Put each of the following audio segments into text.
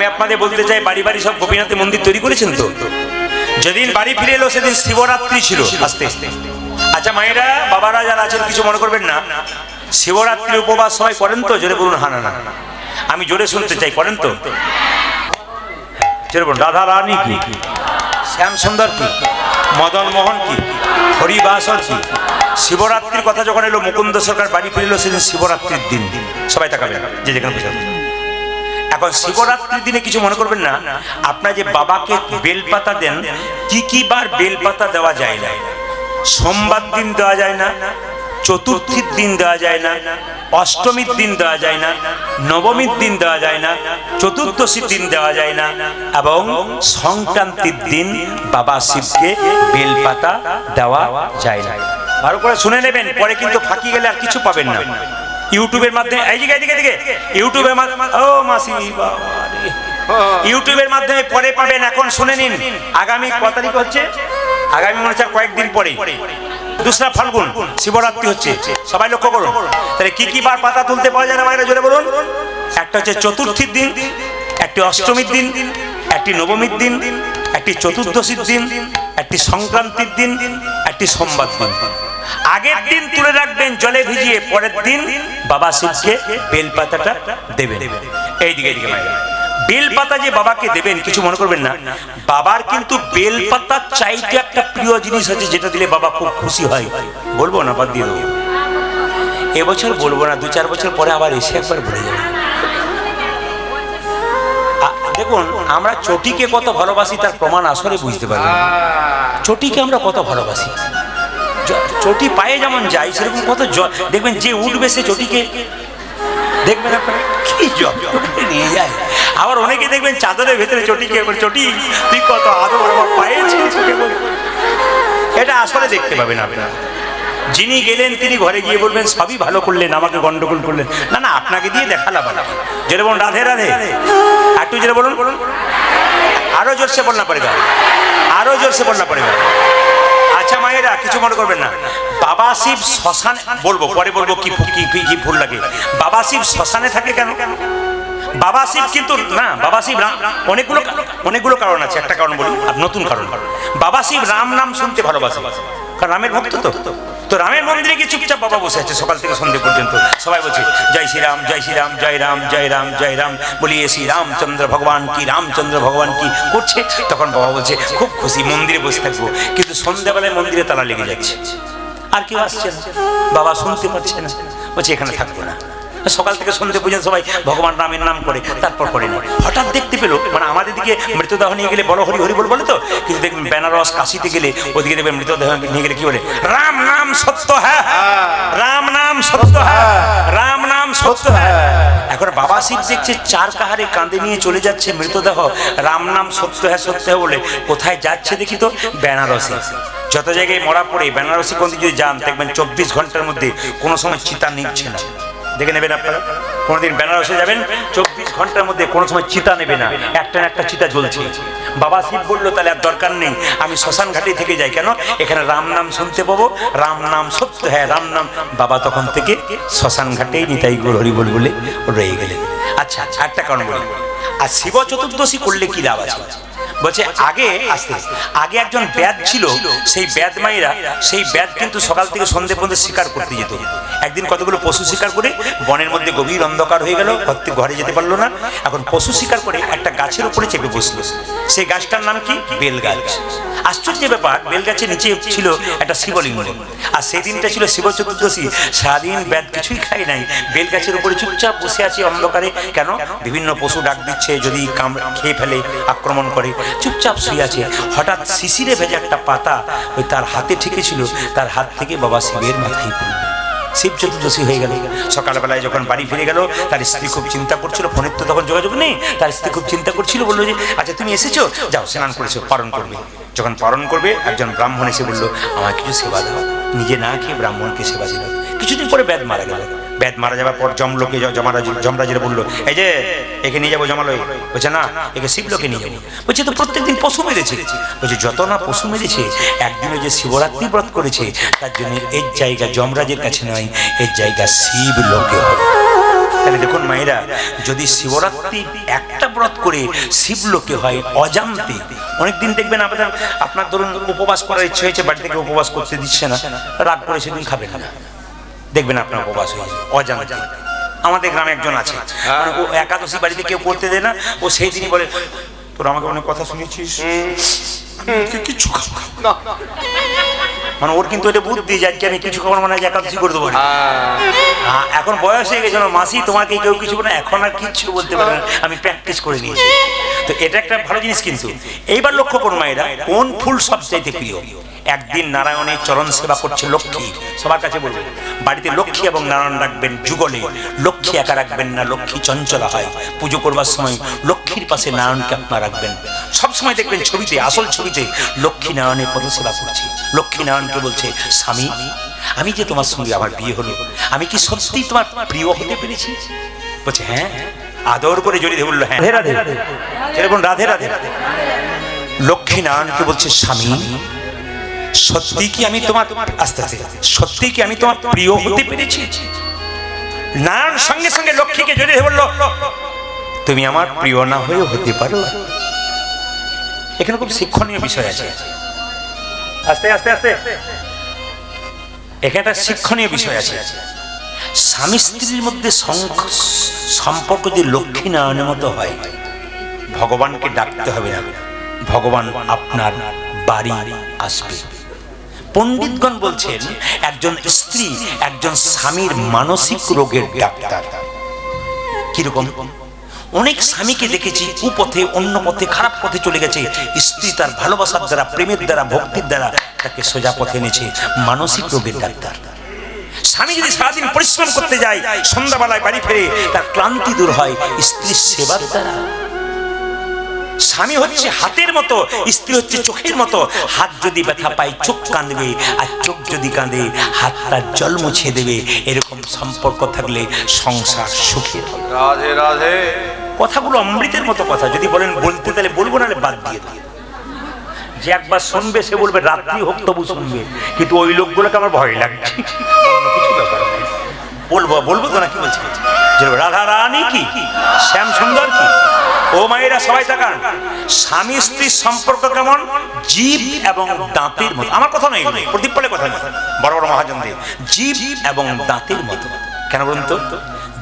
আমি আপনাদের বলতে চাই, বাড়ি বাড়ি সব গোপীনাথের মন্দির তৈরি করেছেন তো? যেদিন বাড়ি ফিরে এলো সেদিন শিবরাত্রি ছিল। আস্তে আস্তে আচ্ছা মায়েরা বাবারা যারা আছেন কিছু মনে করবেন না, শিবরাত্রির উপবাস সবাই করেন তো? জোরে বলুন হা না। আমি জোরে শুনতে চাই, করেন তো? জোরে বলুন। রাধা রানী কি, শ্যাম সুন্দর কি, মদন মোহন কি, হরিবাসর কি। শিবরাত্রির কথা যখন এলো, মুকুন্দ সরকার বাড়ি ফিরল সেদিন শিবরাত্রির দিন। সবাই তাকাবেন যে যেখানে বসে। এখন শিবরাত্রির দিনে কিছু মনে করবেন না, আপনার যে বাবাকে বেলপাতা দেন, কি বার বেলপাতা দেওয়া যায় না? সোমবার দিন দেওয়া যায় না, চতুর্থীর দিন দেওয়া যায় না, অষ্টমীর দিন দেওয়া যায় না, নবমীর দিন দেওয়া যায় না, চতুর্দশীর দিন দেওয়া যায় না, এবং সংক্রান্তির দিন বাবা শিবকে বেলপাতা দেওয়া যায় না। ভালো করে শুনে নেবেন, পরে কিন্তু ফাঁকি গেলে আর কিছু পাবেন না। ইউটিউবের মাধ্যমে ইউটিউবের ইউটিউবের মাধ্যমে পরে পাবেন। এখন শুনে নিন, আগামী কত তারিখ হচ্ছে? আগামী মনে হচ্ছে কয়েকদিন পরে 2রা ফাল্গুন শিবরাত্রি হচ্ছে। সবাই লক্ষ্য করুন। তাহলে কি বার পাতা তুলতে পাওয়া যায় না মায়েরা? জোরে বলুন। একটা হচ্ছে চতুর্থীর দিন, একটি অষ্টমীর দিন, একটি নবমীর দিন, একটি চতুর্দশীর দিন, একটি সংক্রান্তির দিন, একটি সোমবার দিন। আগের দিন তুলে রাখবেন জলে ভিজিয়ে, পরের দিন বাবা শিবকে বেলপাতাটা দেবেন। এইদিকে মায়েরা বেলপাতা যে বাবাকে দেবেন, কিছু মনে করবেন না, বাবার কিন্তু বেলপাতা চাইতে একটা প্রিয় জিনিস আছে যেটা দিলে বাবা খুব খুশি হয়। বলবো না, বাদ দিয়ে দেবো। এবছর বলবো না, 2-4 বছর পরে আবার এসে একবার ভুলে যাবো। দেখুন আমরা চটিকে কত ভালোবাসি তার প্রমাণ আসলে বুঝতে পারবেন। চটিকে আমরা কত ভালোবাসি, চটি পায়ে যেমন যাই সেরকম কত দেখবেন যে উঠবে সে চটিকে দেখবেন আপনারা কি নিয়ে যায়। আবার অনেকে দেখবেন চাদরের ভেতরে চটিকে, চটি তুই কত আদর আমার পায়ে ছিঁড়ে বলে। এটা আসলে দেখতে পাবেন আপনারা। যিনি গেলেন তিনি ঘরে গিয়ে বলবেন সবই ভালো করলেন, আমাকে গন্ডগোল করলেন না। আপনাকে দিয়ে দেখালাম। যেটা বলুন রাধে রাধে, একটু যেটা বলুন, আরো জোরসে বলনা পড়েগা, আরো জোরসে বলনা পড়েগা। আচ্ছা মায়েরা কিছু মনে করবেন না, বাবা শিব শ্মশানে, বলবো পরে বলবো কি ভুল লাগে। বাবা শিব শ্মশানে থাকে কেন? বাবা শিব কিন্তু না, বাবা শিব অনেকগুলো কারণ আছে। একটা কারণ বলি, নতুন কারণ। বাবা শিব রাম নাম শুনতে ভালোবাসে, কারণ রামের ভক্ত তো রামের মন্দিরে গিয়ে চুপচাপ বাবা বসে আছে সকাল থেকে সন্ধ্যে পর্যন্ত। সবাই বলছে জয় শ্রীরাম, জয় শ্রীরাম, জয় রাম, জয় রাম, জয় রাম, বলিয়ে শ্রী রামচন্দ্র ভগবান কি, রামচন্দ্র ভগবান কি করছে। তখন বাবা বলছে খুব খুশি, মন্দিরে বসে থাকবো। কিন্তু সন্ধ্যাবেলায় মন্দিরে তালা লেগে যাচ্ছে, আর কেউ আসছে না, বাবা শুনতে পাচ্ছে না, বলছে এখানে থাকবো না। সকাল থেকে সন্ধ্যে পর্যন্ত সবাই ভগবান রামের নাম করে, তারপর করে না। হঠাৎ দেখতে পেলো, মানে আমাদের দিকে মৃতদেহ নিয়ে গেলে বড় হরি হরি বল বলে তো, কিন্তু দেখবেন বেনারস কাশিতে গেলে ওদিকে দেখবেন মৃতদেহ নিয়ে গেলে কি বলে, রাম নাম সত্য হ্যাঁ, রাম নাম সত্য হ্যাঁ, রাম নাম সত্য হ্যাঁ। এখন বাবা শিব দেখছে 4 কাহারে কাঁধে নিয়ে চলে যাচ্ছে মৃতদেহ, রাম নাম সত্য হ্যাঁ সত্য হ্যাঁ বলে। কোথায় যাচ্ছে দেখি তো? বেনারসে। যত জায়গায় মরা পড়ে বেনারসি কোন দিকে যান দেখবেন 24 ঘন্টার মধ্যে কোনো সময় চিতা নিচ্ছে না। দেখে নেবেন আপনারা, কোনোদিন বেনারসে যাবেন 24 ঘন্টার মধ্যে কোনো সময় চিতা নেবে না, একটা না একটা চিতা জ্বলছে। বাবা শিব বললো তাহলে আর দরকার নেই, আমি শ্মশান ঘাটে থেকে যাই, কেন এখানে রাম নাম শুনতে পাবো, রাম নাম সত্য হ্যাঁ, রাম নাম। বাবা তখন থেকে শ্মশান ঘাটেই নিতাই গৌর হরি বল বলে রয়ে গেলেন। আচ্ছা একটা কারণ বলি, আর শিব চতুর্দশী করলে কি লাভ আছে? বলছে আগে একজন ব্যাদ ছিল, সেই ব্যাদ মায়েরা সেই ব্যাদ কিন্তু সকাল থেকে সন্ধ্যে পর্যন্ত শিকার করতে যেত। একদিন কতগুলো পশু শিকার করে বনের মধ্যে গভীর অন্ধকার হয়ে গেল, ঘরে যেতে পারলো না। এখন পশু শিকার করে একটা গাছের উপরে চেপে বসলো। সেই গাছটার নাম কি? বেল গাছ। আশ্চর্য ব্যাপার, বেল গাছের নিচে ছিল একটা শিবলিঙ্গ। আর সেই দিনটা ছিল শিব চতুর্দশী। সারাদিন ব্যাদ কিছুই খায় নাই, বেল গাছের উপরে চুপচাপ বসে আছে অন্ধকারে। কেন? বিভিন্ন পশু ডাক দিচ্ছে, যদি খেয়ে ফেলে আক্রমণ করে, চুপচাপ শুয়ে আছে। হঠাৎ শিশিরে ভেজা একটা পাতা ওই তার হাতে ঠেকেছিল, তার হাত থেকে বাবা শিবের মাথায় পড়ল। শিব চতুর্দশী হয়ে গেল। সকালবেলায় যখন বাড়ি ফিরে গেল, তার স্ত্রী খুব চিন্তা করছিল, ফোনের তো তখন যোগাযোগ নেই। তার স্ত্রী খুব চিন্তা করছিল, বললো যে আচ্ছা তুমি এসেছো, যাও স্নান করেছো, পালন করবে। যখন পালন করবে একজন ব্রাহ্মণ এসে বললো আমায় কিছু সেবা দাও। নিজে না খেয়ে ব্রাহ্মণকে সেবা দিল। কিছুদিন পরে ব্যাদ মারা গেল। ব্যাদ মারা যাওয়ার পর যমলোকে যমরাজের বললো এই যে একে নিয়ে যাবো জমালয়। বলছে না, একে শিবলোকে নিয়ে যাবো। বলছে তো প্রত্যেকদিন পশু মেরেছে। বলছে যত না পশু মেরেছে, একদিনে যে শিবরাত্রি ব্রত করেছে, তার জন্য এর জায়গা যমরাজের কাছে নয়, এর জায়গা শিবলোকে হবে। তাহলে দেখুন মায়েরা, যদি শিবরাত্রি একটা ব্রত করে শিবলোকে হয় অজান্তে, অনেকদিন দেখবেন আপনার ধরুন উপবাস করার ইচ্ছে হয়েছে, বাড়ি থেকে উপবাস করতে দিচ্ছে না, রাগ করে সেদিন খাবেন না, দেখবেন আপনার উপবাস হয়েছে অজান্তে। আমাদের গ্রামে একজন আছে, মানে ও একাদশী বাড়িতে কেউ করতে দেয় না, ও সেই দিনই বলে তোর আমাকে অনেক কথা শুনেছিস, কিছু খাবো না, মানে ওর কিন্তু এটা বুদ্ধি যে আজকে আমি কিছু খাবার মানে একাদশী করে দেবো। এখন বয়স হয়ে গেছে, মাসি তোমাকে কেউ কিছু বলে, এখন আর কিছু বলতে পারে না, আমি প্র্যাকটিস করে নিয়েছি। তো এটা একটা ভালো জিনিস। কিন্তু এইবার লক্ষ্য করুন মায়েরা, কোন ফুল সবচাইতে প্রিয়? একদিন নারায়ণের চরণ সেবা করছে লক্ষ্মী, সবার কাছে বলবেন বাড়িতে লক্ষ্মী এবং নারায়ণ রাখবেন যুগলে, লক্ষ্মী একা রাখবেন না, লক্ষ্মী চঞ্চলা হয়। পুজো করবার সময় লক্ষ্মীর পাশে নারায়ণকে আপনারা রাখবেন। সবসময় দেখবেন ছবিতে, আসল ছবিতে লক্ষ্মী নারায়ণের পদসেবা করছে। লক্ষ্মী নারায়ণকে বলছে, স্বামী আমি যে তোমার সঙ্গে আমার বিয়ে হলো, আমি কি সত্যি তোমার প্রিয় হতে পেরেছি? বলছে হ্যাঁ। আদর করে জড়িয়ে বললো হ্যাঁ রাধে রাধে, এরকম রাধে রাধে। লক্ষ্মী নারায়ণকে বলছে, স্বামী সত্যি কি আমি তোমার, আস্তে আস্তে, সত্যি কি আমি তোমার প্রিয় হতে পেরেছি? নারায়ণ সঙ্গে সঙ্গে লক্ষ্মীকে জড়িয়ে বললো, তুমি আমার প্রিয় না হয়েও হতে পারো। এখানে খুব শিক্ষণীয় বিষয় আছে। আস্তে আস্তে আস্তে, এখানে একটা শিক্ষণীয় বিষয় আছে। স্বামী স্ত্রীর মধ্যে সম্পর্ক যদি লক্ষ্মী নারায়ণের মতো হয়, ভগবানকে ডাকতে হবে না, ভগবান আপনার বাড়ি আসবে। পণ্ডিতগণ বলছেন, একজন স্ত্রী একজন স্বামীর মানসিক রোগের ডাক্তার। কিরকম? অনেক স্বামীকে দেখেছি কুপথে, অন্য পথে, খারাপ পথে চলে গেছে, স্ত্রী তার ভালোবাসার দ্বারা, প্রেমের দ্বারা, ভক্তির দ্বারা তাকে সোজা পথে এনেছে। মানসিক রোগের ডাক্তার। স্বামী যদি সারাদিন পরিশ্রম করতে যায়, সন্ধ্যাবেলায় বাড়ি ফেরে, তার ক্লান্তি দূর হয় স্ত্রীর সেবার দ্বারা। স্বামী হচ্ছে হাতের মতো, স্ত্রী হচ্ছে চোখের মতো। হাত যদি ব্যথা পায় চোখ কাঁদবে, আর চোখ যদি কাঁদে হাত তার জল মুছে দেবে। এরকম সম্পর্ক থাকলে সংসার সুখের। রাধে রাধে। কথাগুলো অমৃতের মতো কথা, যদি বলেন বলতে তাহলে বলবো, নাহলে বাদ দিয়ে দেবো। যে একবার শুনবে সে বলবে রাত্রি হোক তবু শুনবে, কিন্তু ওই লোকগুলোকে আমার ভয় লাগছে। কিছু ব্যাপার বলবো বলবো তো না, কি বলছি? রাধা রানী কি, শ্যাম সুন্দর কি? ও মায়েরা সবাই তাকান, স্বামী স্ত্রীর সম্পর্ক কেমন? জীব এবং দাঁতের মতো। আমার কথা নয়, প্রদীপ পালের কথা নয়, বড় বড় মহাজনদের। জীব এবং দাঁতের মতো। কেন বলুন তো?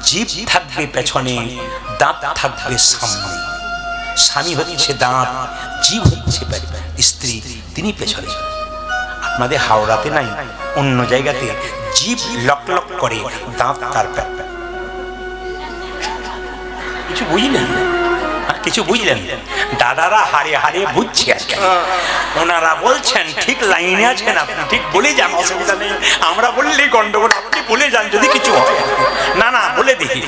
জীব থাকবে পেছনে, দাঁত থাকবে সামনে। স্বামী হচ্ছে দাঁত, জীব হচ্ছে স্ত্রী, তিনি পেছনে। আপনাদের হাওড়াতে নাই, অন্য জায়গাতে জীব লক লক করে, দাঁত তার কিছু বুঝলেন? কিছু বুঝলেন? দাদারা হারে হারে বুঝছে আজকে। ওনারা বলছেন ঠিক লাইনে আছেন, আপনি ঠিক বলে যান, অসুবিধা নেই। আমরা বললেই গন্ডগোল, আপনি বলে যান যদি কিছু হয়। না না, বলে দেখি।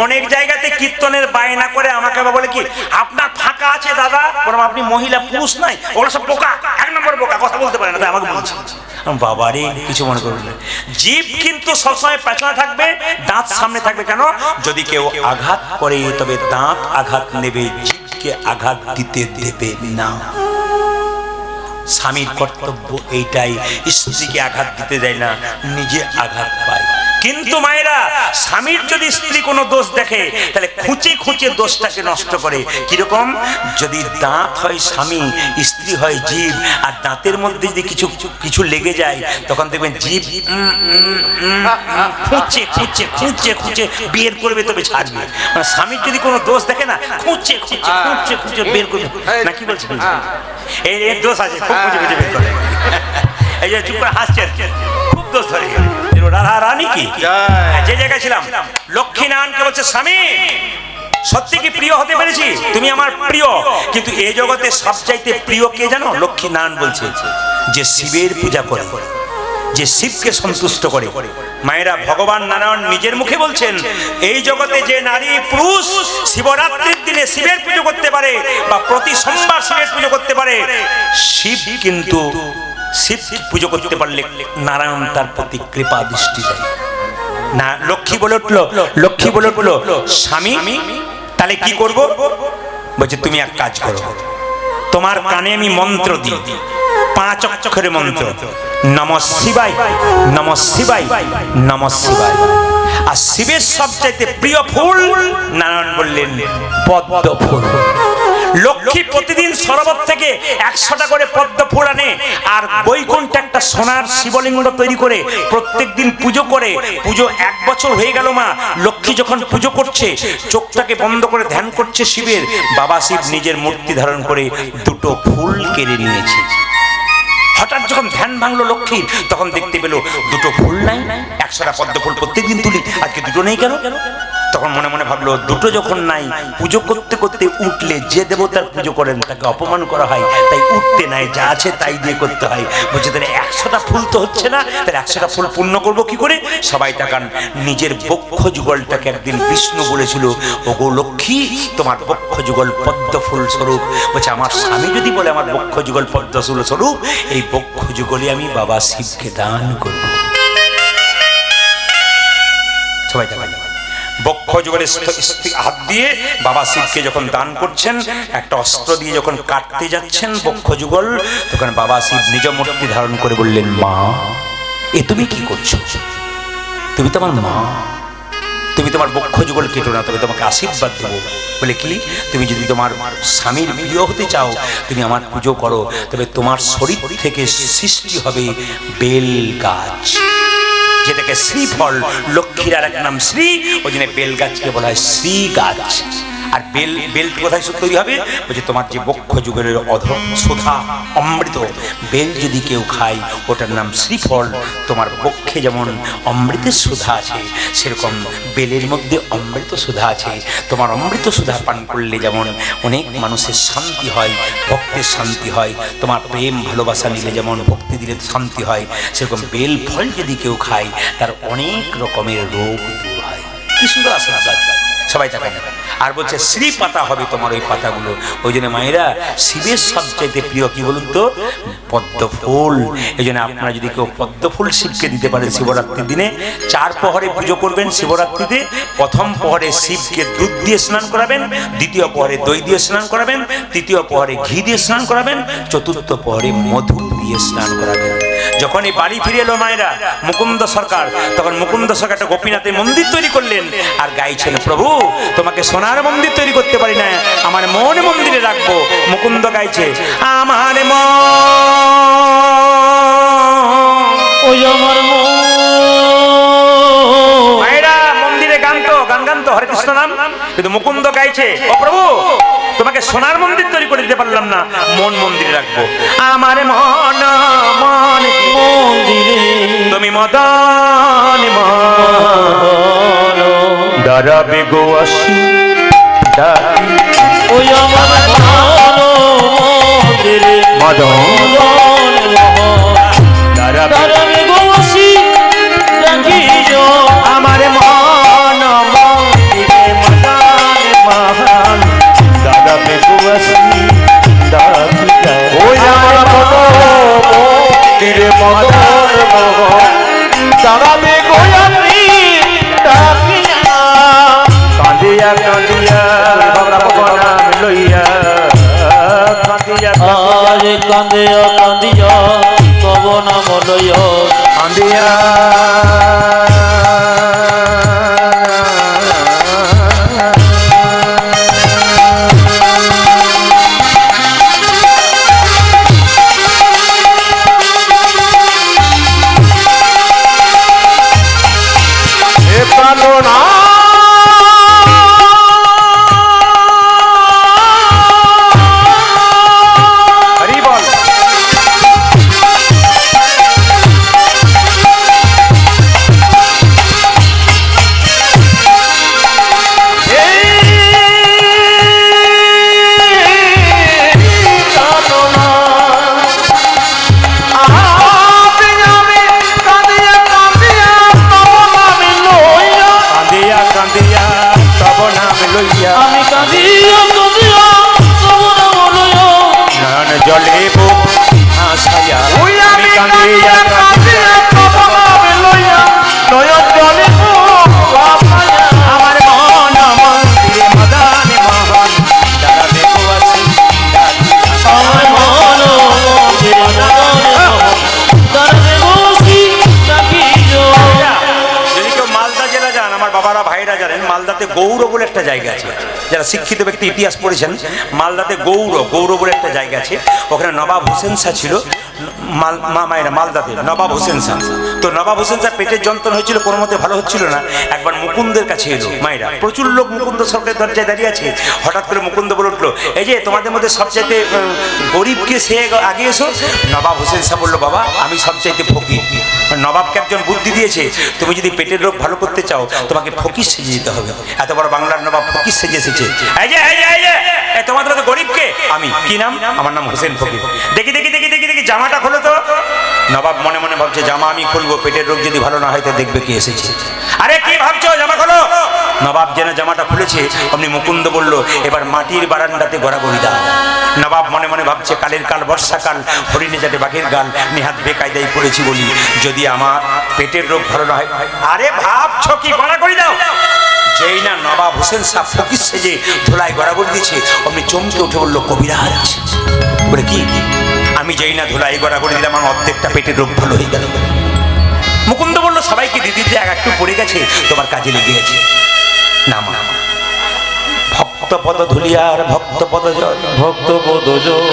অনেক জায়গাতে কীর্তনের বায়না করে আমাকে বলে কি, আপনার ফাঁকা আছে দাদা? বললাম আপনি মহিলা, পুরুষ নাই, ওরা সব বোকা, এক নম্বর বোকা, কথা বলতে পারে না, তাই আমাকে বলছে। বাবারে, কিছু মনে করবেন না। জীব কিন্তু সবসময় পেছনে থাকবে, দাঁত সামনে থাকবে। কেন? যদি কেউ আঘাত করে তবে দাঁত আঘাত নেবে, জীবকে আঘাত দিতে দেবে না। স্বামীর কর্তব্য এইটাই, স্ত্রীকে আঘাত দিতে দেয় না, নিজে আঘাত পায়। কিন্তু মায়েরা, স্বামীর যদি স্ত্রী কোনো দোষ দেখে তাহলে খুঁচে খুঁচে দোষটাকে নষ্ট করে। কিরকম? যদি দাঁত হয় স্বামী, স্ত্রী হয় জীব, আর দাঁতের মধ্যে যদি কিছু কিছু লেগে যায়, তখন দেখবেন জীব খুঁচে খুঁচে খুঁচে খুঁচে বের করবে, তবে ছাড়বে। মানে স্বামীর যদি কোনো দোষ দেখে না, খুঁচে খুঁচে খুঁচে খুঁচে বের করবে। না কি বলছে? এর দোষ আছে, খুব খুঁজে খুঁজে বের করে। এই যে চুপ করে হাসছেন, খুব দোষ ধরে। রাধা রানী কি, যে জায়গায় ছিলাম, লক্ষ্মী নারায়ণকে বলছে, স্বামী সত্যি কি প্রিয় হতে পেরেছি? তুমি আমার প্রিয়। কিন্তু এই জগতে সবচাইতে প্রিয় কে জানো? লক্ষ্মী নারায়ণ বলছে, যে শিবের পূজা করে, যে শিবকে সন্তুষ্ট করে। মায়েরা, ভগবান নারায়ণ নিজের মুখে বলছেন, এই জগতে যে নারী পুরুষ শিবরাত্রির দিনে শিবের পুজো করতে পারে, বা প্রতি সোমবার শিবের পুজো করতে পারে, শিব কিন্তু শিব পুজো করতে পারলে নারায়ণ তার প্রতি কৃপা দৃষ্টি দেয় না। লক্ষ্মী বলে উঠল, লক্ষ্মী বলে উঠল, স্বামী তাহলে কি করব? বলছে, তুমি এক কাজ করো, তোমার কানে আমি মন্ত্র দিই, 5 অক্ষরের মন্ত্র, নমঃ শিবায়, নমঃ শিবায়, নমঃ শিবায়। আর শিবের সবচাইতে প্রিয় ফুল নারায়ণ বললেন পদ্ম ফুল। লক্ষ্মী প্রতিদিন সরোবর থেকে 100টা করে পদ্ম ফুল আনে, আর বৈকুণ্ঠে একটা সোনার শিবলিঙ্গ তৈরি করে প্রত্যেকদিন পুজো করে। পুজো 1 বছর হয়ে গেল। মা লক্ষ্মী যখন পুজো করছে, চোখটাকে বন্ধ করে ধ্যান করছে শিবের, বাবা শিব নিজের মূর্তি ধারণ করে 2টো ফুল কেড়ে নিয়েছে। হঠাৎ যখন ধ্যান ভাঙলো লক্ষ্মীর, তখন দেখতে পেল 2টো ফুল নাই। 100টা পদ্ম ফুল প্রত্যেকদিন তুলি, আজকে 2টো নেই কেন? তখন মনে মনে ভাবলো, 2টো যখন নাই, পুজো করতে করতে উঠলে যে দেবতার পুজো করেন তাকে অপমান করা হয়, তাই উঠতে নাই, যা আছে তাই দিয়ে করতে হয়। বলছে তাহলে 100টা ফুল তো হচ্ছে না, তাহলে 100টা ফুল পূর্ণ করবো কি করে? সবাই তাকান। নিজের বক্ষ যুগলটাকে একদিন বিষ্ণু বলেছিল, ওগো লক্ষ্মী, তোমার বক্ষ যুগল পদ্ম ফুল স্বরূপ। বলছে আমার স্বামী যদি বলে আমার বক্ষ যুগল পদ্ম ফুল স্বরূপ, এই বক্ষ যুগলে আমি বাবা শিবকে দান করব। সবাই তাকান। বক্ষ যুগলে হাত দিয়ে বাবা শিবকে যখন দান করছেন, একটা অস্ত্র দিয়ে যখন কাটতে যাচ্ছেন বক্ষ যুগল, তখন বাবা শিব নিজ মূর্তি ধারণ করে বললেন, মা এ তুমি কি করছো? তুমি তো আমার মা, তুমি তোমার বক্ষ যুগল কেটো না, তবে তোমাকে আশীর্বাদ দেবো। বলে কি? তুমি যদি তোমার স্বামীর প্রিয় হতে চাও, তুমি আমার পুজো করো, তবে তোমার শরীর থেকে সৃষ্টি হবে বেল গাছ, যেটাকে শ্রীফল। লক্ষ্মীর আর এক নাম শ্রী, ওই জন্য বেল গাছকে বলা হয় শ্রী গাছ। আর বেল কোথায় তৈরি হবে? বলছে তোমার যে বক্ষ যুগলের সুধা অমৃত, বেল যদি কেউ খায় ওটার নাম শ্রীফল। তোমার বক্ষে যেমন অমৃতের সুধা আছে, সেরকম বেলের মধ্যে অমৃত সুধা আছে। তোমার অমৃত সুধা পান করলে যেমন অনেক মানুষের শান্তি হয়, ভক্তের শান্তি হয়। তোমার প্রেম ভালোবাসা নিলে যেমন ভক্তি দিলে শান্তি হয়, সেরকম বেল ফল যদি কেউ খায় তার অনেক রকমের রোগ দূর হয়। কি সুন্দর আশীর্বাদ। সবাই তাকান। আর বলছে শ্রী পাতা হবে তোমার ওই পাতাগুলো। ওই জন্য মায়েরা, শিবের সবচাইতে প্রিয় কি বলুন তো? পদ্ম ফুল। এই জন্য আপনারা যদি কেউ পদ্ম ফুল শিবকে দিতে পারেন, শিবরাত্রির দিনে 4 প্রহরে পুজো করবেন। শিবরাত্রিতে প্রথম প্রহরে শিবকে দুধ দিয়ে স্নান করাবেন, দ্বিতীয় প্রহরে দই দিয়ে স্নান করাবেন, তৃতীয় প্রহরে ঘি দিয়ে স্নান করাবেন, চতুর্থ প্রহরে মধু দিয়ে স্নান করাবেন। যখন এই বাড়ি ফিরে এলো মায়েরা মুকুন্দ সরকার, তখন মুকুন্দ সরকারটা গোপীনাথের মন্দির তৈরি করলেন আর গাইছেন, প্রভু তোমাকে সোনার মন্দির তৈরি করতে পারি না, আমার মন মন্দিরে রাখবো। মুকুন্দ গাইছে, আমার মন, ওই আমার মন। মায়েরা মন্দিরে গান গান তো হরে কৃষ্ণ নাম, কিন্তু মুকুন্দ গাইছে, ও প্রভু তোমাকে সোনার মন্দির তৈরি করে দিতে পারলাম না, মন মন্দিরে রাখবো। আমার মন মন্দিরে তুমি মদন দাঁড়াবে গো আসি ডাকি, ওই আমার মন মন্দিরে মদন দাঁড়াবে গো আসি ডাকি, আমার মন মন্দিরে মদন মহান দাঁড়াবে গো আসি ডাকি, ওই আমার মন মন্দিরে মদন মহান দাঁড়াবে গো আসি ডাকি, কাঁদিয়া কাঁদিয়া ভগবান লইয়া, কাঁদিয়া কাঁদিয়া কাঁদিয়া ভগবান লইয়া, কাঁদিয়া বলে একটা জায়গা আছে, যারা শিক্ষিত ব্যক্তি ইতিহাস পড়েছেন, মালদাতে গৌর বলে একটা জায়গা আছে, ওখানে নবাব হোসেন শাহ ছিল, মালদাতে নবাব হোসেন শাহ। তো নবাব হোসেন শাহ পেটের যন্ত্রণা হয়েছিল, কোনো মতে ভালো হচ্ছিল না, একবার মুকুন্দের কাছে এলো মায়েরা, প্রচুর লোক মুকুন্দ সরকারের দরজায় দাঁড়িয়ে আছে। হঠাৎ করে মুকুন্দ বলে উঠলো, এই যে তোমাদের মধ্যে সবচাইতে গরিবকে সে আগে এসো। নবাব হোসেন শাহ বললো, বাবা আমি সবচাইতে ফকির। নবাবকে একজন বুদ্ধি দিয়েছে, তুমি যদি পেটের রোগ ভালো করতে চাও তোমাকে ফকির সেজে যেতে হবে। এত বড় বাংলার নবাব ফকির সেজে এসেছে। এই যে তোমাদের মধ্যে গরিবকে, আমি কি নাম? আমার নাম হোসেন ফকির। দেখি দেখি দেখি দেখি দেখি জামাটা খোলো তো। নবাব মনে মনে ভাবছে, জামা আমি খুলবো, পেটের রোগ যদি ভালো না হয় তো দেখবে কে এসেছে। আরে কি ভাবছো, জামা খোলো। নবাব যেন জামাটা খুলেছে, অমনি মুকুন্দ বলল, এবার মাটির বারান্দাতে গড়াগড়ি দাও। নবাব মনে মনে ভাবছে, কালের কাল বর্ষাকাল, হরিণে যাতে বাঘের গাল, নেহাত বেকায়দায় পড়েছি বলি, যদি আমার পেটের রোগ ভালো না হয়। আরে ভাবছো কি, গড়াগড়ি দাও। যেই না নবাব হোসেন শাহ ফকির সেজে ধুলায় গড়াগড়ি দিয়েছে, অমনি চমকে উঠে বললো, কবিরাজ। বলে কি? আমি যেই না ধুলায় গড়াগড়ি দিলাম, আমার অর্ধেকটা পেটের রোগ ভালো হয়ে গেল। মুকুন্দ বলল, সবাইকে দিদি এক একটু পড়ে গেছে, তোমার কাজে লেগে গেছে। নাম ভক্তপদ ধুলিয়ার ভক্তপদ জল, ভক্তপদ জল,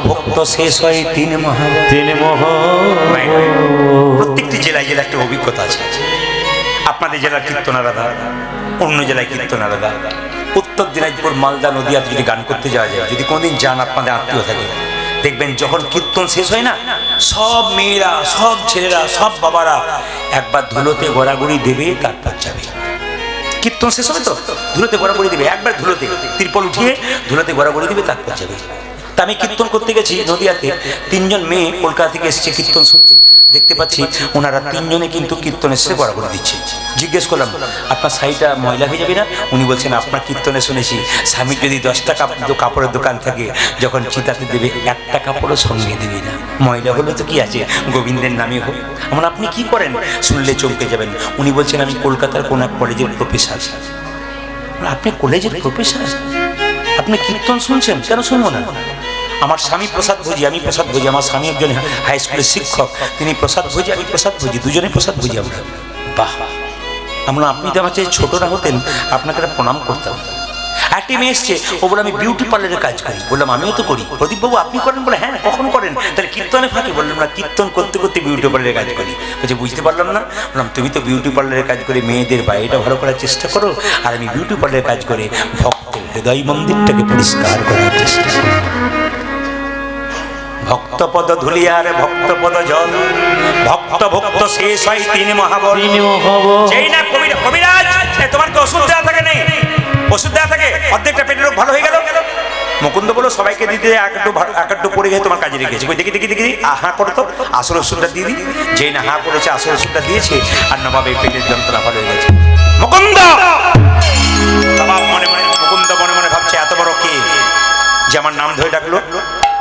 ভক্ত শেষ হয় তিন মহা। প্রত্যেকটি জেলায় জেলায় একটা অভিজ্ঞতা আছে। আপনাদের জেলার কীর্তন আলাদা, অন্য জেলায় কীর্তন আলাদা। উত্তর দিনাজপুর, মালদা, নদীয়াতে যদি গান করতে যাওয়া যায়, যদি কোনোদিন যান আপনাদের আত্মীয় থাকে, দেখবেন যখন কীর্তন শেষ হয় না, সব মেয়েরা, সব ছেলেরা, সব বাবারা একবার ধুলোতে গড়াগড়ি দেবে, তারপর যাবে। কীর্তন শেষ হবে তো ধুলোতে গড়াগড়ি দেবে, একবার ধুলোতে তিরপল উঠিয়ে ধুলোতে গড়াগড়ি দেবে, তারপর যাবে। তা আমি কীর্তন করতে গেছি নদীয়াতে, তিনজন মেয়ে কলকাতা থেকে এসছে কীর্তন শুনতে। দেখতে পাচ্ছি ওনারা তিনজনে কিন্তু কীর্তন এসে গড়াগড়ি দিচ্ছে। জিজ্ঞেস করলাম, আপনার শাড়িটা ময়লা হয়ে যাবে না? উনি বলছেন, আপনার কীর্তনে শুনেছি স্বামীর যদি 10টা কাপড়ের দোকান থাকে, যখন চিতাতে দেবে একটা কাপড়ও সঙ্গে দেবে না, ময়লা হলে তো কি আছে, গোবিন্দের নামে হোক। আমার আপনি কি করেন? শুনলে চমকে যাবেন। উনি বলছেন, আমি কলকাতার কোন এক কলেজের প্রফেসর। আপনি কলেজের প্রফেসর, আপনি কীর্তন শুনছেন? কেন শুনবো না? আমার স্বামী প্রসাদ ভোজি, আমি প্রসাদ ভোজি। আমার স্বামী একজন হাই স্কুলের শিক্ষক, তিনি প্রসাদ ভোজি, আমি প্রসাদ ভোজি, দুজনে প্রসাদ ভোজি আমরা। বাহ! আমরা, আপনি তো আমার চেয়ে ছোটরা হতেন, আপনাকে একটা প্রণাম করতাম। একটি মেয়ে এসছে, ও বলে, আমি বিউটি পার্লারের কাজ করি। বললাম, আমিও তো করি। প্রদীপবাবু আপনি করেন? বলে, হ্যাঁ। কখন করেন? তাহলে কীর্তনে ফাঁকি? বললাম, না, কীর্তন করতে করতে বিউটি পার্লারের কাজ করি। বলছে, বুঝতে পারলাম না। বললাম, তুমি তো বিউটি পার্লারের কাজ করে মেয়েদের বাইরেটা ভালো করার চেষ্টা করো, আর আমি বিউটি পার্লারের কাজ করে ভক্তের হৃদয় মন্দিরটাকে পরিষ্কার করার চেষ্টা করি। ভক্তপদ ধুলিয়ার ভক্তপদ জল, ভক্ত শেষ হয় তিন মহাবল। যেই না কবিরাজ, তোমার কি ওষুধ দেওয়া থাকে? নেই ওষুধ দেওয়া থাকে, অর্ধেকটা পেটের রোগ ভালো হয়ে গেল। মুকুন্দ বলো, সবাইকে দিতে একটু পড়ে গেছে, তোমার কাজে লেগেছে। দেখি দেখি দেখি হা করতো, আসল ওষুধটা দিয়ে দিই। যেই না হা করেছে, আসল ওষুধটা দিয়েছে, আর নবাবের পেটের যন্ত্রণা ভালো হয়ে গেছে। মুকুন্দ! নবাব মনে মনে, মুকুন্দ মনে মনে ভাবছে, এত বড় কে যে আমার নাম ধরে ডাকলো?